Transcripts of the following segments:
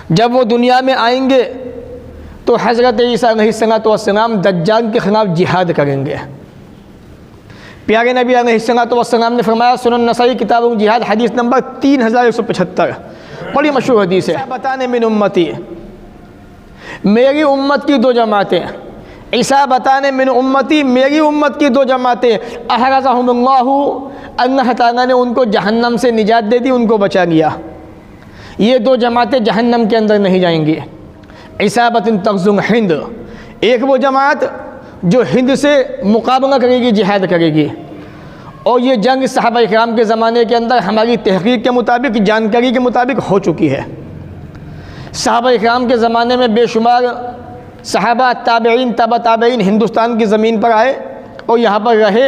جب وہ دنیا میں آئیں گے تو حضرت عیسیٰ علیہ السلام دجال کے خلاف جہاد کریں گے۔ پیارے نبی علیہ السلام نے فرمایا، سنن نسائی کتاب جہاد حدیث نمبر 3175، بڑی مشہور حدیث ہے، بتانے من امتی، میری امت کی دو جماعتیں، عیسیٰ بتانے من امتی، میری امت کی دو جماعتیں، احرزہم اللہ، اللہ تعالیٰ نے ان کو جہنم سے نجات دے دی، ان کو بچا لیا۔ یہ دو جماعتیں جہنم کے اندر نہیں جائیں گی۔ عصابۃ تغزو ہند، ایک وہ جماعت جو ہند سے مقابلہ کرے گی، جہاد کرے گی، اور یہ جنگ صحابہ کرام کے زمانے کے اندر ہماری تحقیق کے مطابق، جانکاری کے مطابق ہو چکی ہے۔ صحابہ کرام کے زمانے میں بے شمار صحابہ، تابعین، تبع تابعین ہندوستان کی زمین پر آئے اور یہاں پر رہے،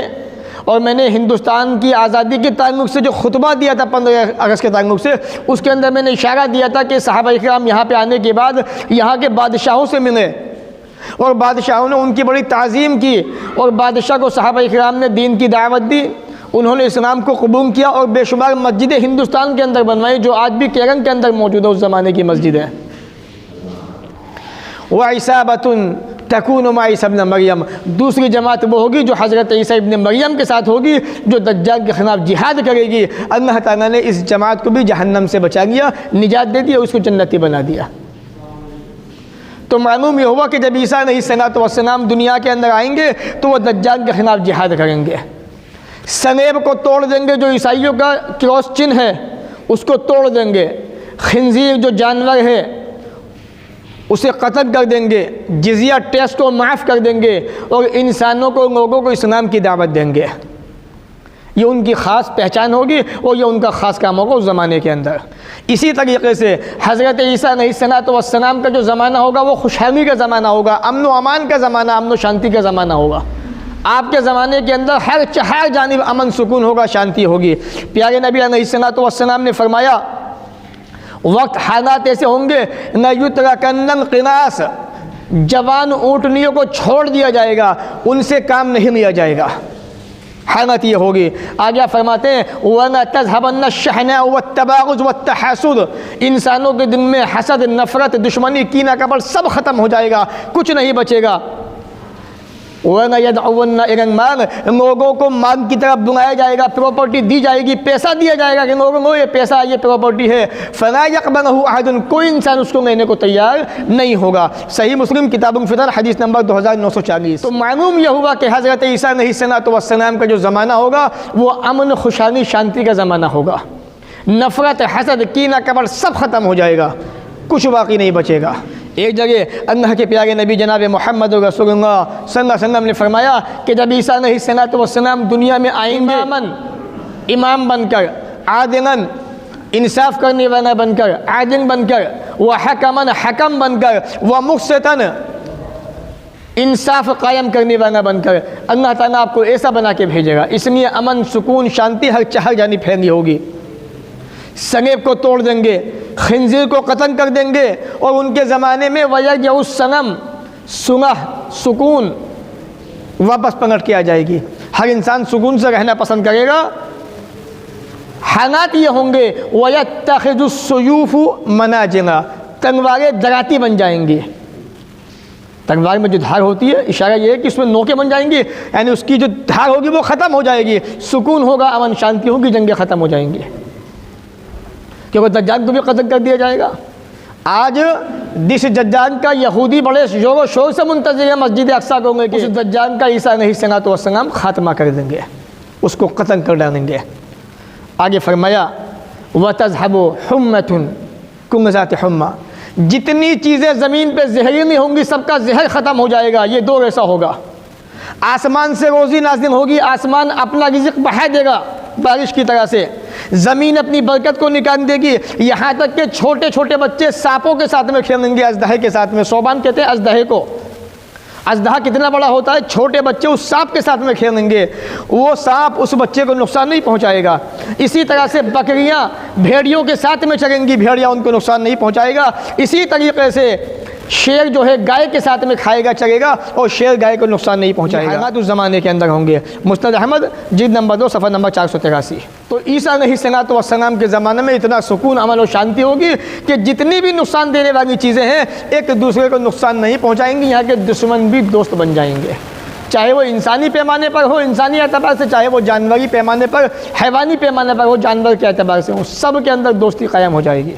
اور میں نے ہندوستان کی آزادی کے تعلق سے جو خطبہ دیا تھا 15 اگست کے تعلق سے، اس کے اندر میں نے اشارہ دیا تھا کہ صحابہ کرام یہاں پہ آنے کے بعد یہاں کے بادشاہوں سے ملے، اور بادشاہوں نے ان کی بڑی تعظیم کی، اور بادشاہ کو صحابہ کرام نے دین کی دعوت دی، انہوں نے اسلام کو قبول کیا، اور بے شمار مسجدیں ہندوستان کے اندر بنوائی جو آج بھی کیرن کے اندر موجود ہے، اس زمانے کی مسجد ہے۔ وَعِصَابَةٌ تَكُونُ مَعَ عِيسَىٰ ابْنِ مریم، دوسری جماعت وہ ہوگی جو حضرت عیسیٰ ابن مریم کے ساتھ ہوگی، جو دجال کے خلاف جہاد کرے گی۔ اللہ تعالیٰ نے اس جماعت کو بھی جہنم سے بچا لیا، نجات دے دیا، اس کو جنتی بنا دیا۔ تو معلوم یہ ہوا کہ جب عیسیٰ علیہ السلام دنیا کے اندر آئیں گے تو وہ دجال کے خلاف جہاد کریں گے، سلیب کو توڑ دیں گے، جو عیسائیوں کا کراس چن ہے اس کو توڑ دیں گے، خنزیر جو جانور ہے اسے قتل کر دیں گے، جزیہ ٹیکس کو معاف کر دیں گے، اور انسانوں کو، لوگوں کو اسلام کی دعوت دیں گے۔ یہ ان کی خاص پہچان ہوگی اور یہ ان کا خاص کام ہوگا اس زمانے کے اندر۔ اسی طریقے سے حضرت عیسیٰ علیہ السلام کا جو زمانہ ہوگا وہ خوشحالی کا زمانہ ہوگا، امن و امان کا زمانہ، امن و شانتی کا زمانہ ہوگا۔ آپ کے زمانے کے اندر ہر جانب امن سکون ہوگا، شانتی ہوگی۔ پیارے نبی علیہ السلام نے فرمایا، وقت حالات ایسے ہوں گے، نہ یترکن القناص، جوان اونٹنیوں کو چھوڑ دیا جائے گا، ان سے کام نہیں لیا جائے گا، حالت یہ ہوگی۔ آگے فرماتے ہیں وَلَا تَذْهَبَنَّ الشَّحْنَاءُ وَالتَّبَاغُضُ وَالتَّحَاسُدُ، انسانوں کے دل میں حسد، نفرت، دشمنی، کینہ کبر سب ختم ہو جائے گا، کچھ نہیں بچے گا۔ وَلَا يَدْعُونَ إِلَى الْمَالِ، لوگوں کو مال کی طرف بلایا جائے گا، پراپرٹی دی جائے گی، پیسہ دیا جائے گا کہ لوگوں کو یہ پیسہ، یہ پراپرٹی ہے، فَلَا يَقْبَلُهُ أَحَدٌ، کوئی انسان اس کو لینے کو تیار نہیں ہوگا۔ صحیح مسلم کتاب الفطر حدیث نمبر 2940۔ تو معلوم یہ ہوا کہ حضرت عیسیٰ علیہ السلام کا جو زمانہ ہوگا وہ امن، خوشحالی، شانتی کا زمانہ ہوگا، نفرت، حسد، کینہ کبر سب ختم ہو جائے گا، کچھ باقی نہیں بچے گا۔ ایک جگہ اللہ کے پیارے نبی جناب محمد رسول اللہ صلی اللہ علیہ وسلم نے فرمایا کہ جب عیسیٰ علیہ السلام دنیا میں آئیں گے، امام بن کر، عادلاً، انصاف کرنے والا بن کر، عادل بن کر، وحکماً، حکم بن کر، ومقسطاً، انصاف قائم کرنے والا بن کر، اللہ تعالیٰ آپ کو ایسا بنا کے بھیجے گا۔ اس لیے امن، سکون، شانتی ہر جانب پھیلی ہوگی۔ سلیب کو توڑ دیں گے، خنزیر کو قتل کر دیں گے، اور ان کے زمانے میں وَيَرْجِعُ السَّلَامُ، صلح، سکون واپس پلٹ کے آ جائے گی، ہر انسان سکون سے رہنا پسند کرے گا۔ حالات یہ ہوں گے وَيَتَّخِذُ السُّيُوفُ مَنَاجِلَ، تلواریں دراتی بن جائیں گی۔ تلوار میں جو دھار ہوتی ہے، اشارہ یہ ہے کہ اس میں نوکیں بن جائیں گی، یعنی اس کی جو دھار ہوگی وہ ختم ہو جائے گی، سکون ہوگا، امن شانتی ہوگی، جنگیں ختم ہو جائیں گی، کیونکہ دجال کو بھی قتل کر دیا جائے گا۔ آج جس دجال کا یہودی بڑے زور و شور سے منتظر ہے مسجد اقصیٰ کو، کہ اس دجال کا عیسیٰ علیہ السلام خاتمہ کر دیں گے، اس کو قتل کر ڈالیں گے۔ آگے فرمایا وَتَذْهَبُ حُمَّةٌ كُلُّ ذَاتِ حُمَّةٍ، جتنی چیزیں زمین پہ زہریلی ہوں گی سب کا زہر ختم ہو جائے گا۔ یہ دور ایسا ہوگا، آسمان سے روزی نازل ہوگی، آسمان اپنا رزق بڑھا دے گا بارش کی طرح سے، زمین اپنی برکت کو نکال دے گی، یہاں تک کہ چھوٹے چھوٹے بچے سانپوں کے ساتھ میں کھیلیں گے، اژدہے کے ساتھ میں۔ صوبان کہتے ہیں اژدہے کو، اژدہا کتنا بڑا ہوتا ہے، چھوٹے بچے اس سانپ کے ساتھ میں کھیلیں گے، وہ سانپ اس بچے کو نقصان نہیں پہنچائے گا۔ اسی طرح سے بکریاں بھیڑیوں کے ساتھ میں چریں گی، بھیڑیا ان کو نقصان نہیں پہنچائے گا۔ اسی طریقے سے شیر جو ہے گائے کے ساتھ میں کھائے گا چلے گا اور شیر گائے کو نقصان نہیں پہنچائے گا۔ اس زمانے کے اندر ہوں گے۔ مسند احمد جلد نمبر 2 صفحہ نمبر 483۔ تو عیسیٰ علیہ السلام کے زمانے میں اتنا سکون، امن و شانتی ہوگی کہ جتنی بھی نقصان دینے والی چیزیں ہیں ایک دوسرے کو نقصان نہیں پہنچائیں گی، یہاں کے دشمن بھی دوست بن جائیں گے، چاہے وہ انسانی پیمانے پر ہو انسانی اعتبار سے، چاہے وہ جانوری پیمانے پر حیوانی پیمانے پر ہو جانور کے اعتبار سے ہو، سب کے اندر دوستی قائم ہو جائے گی۔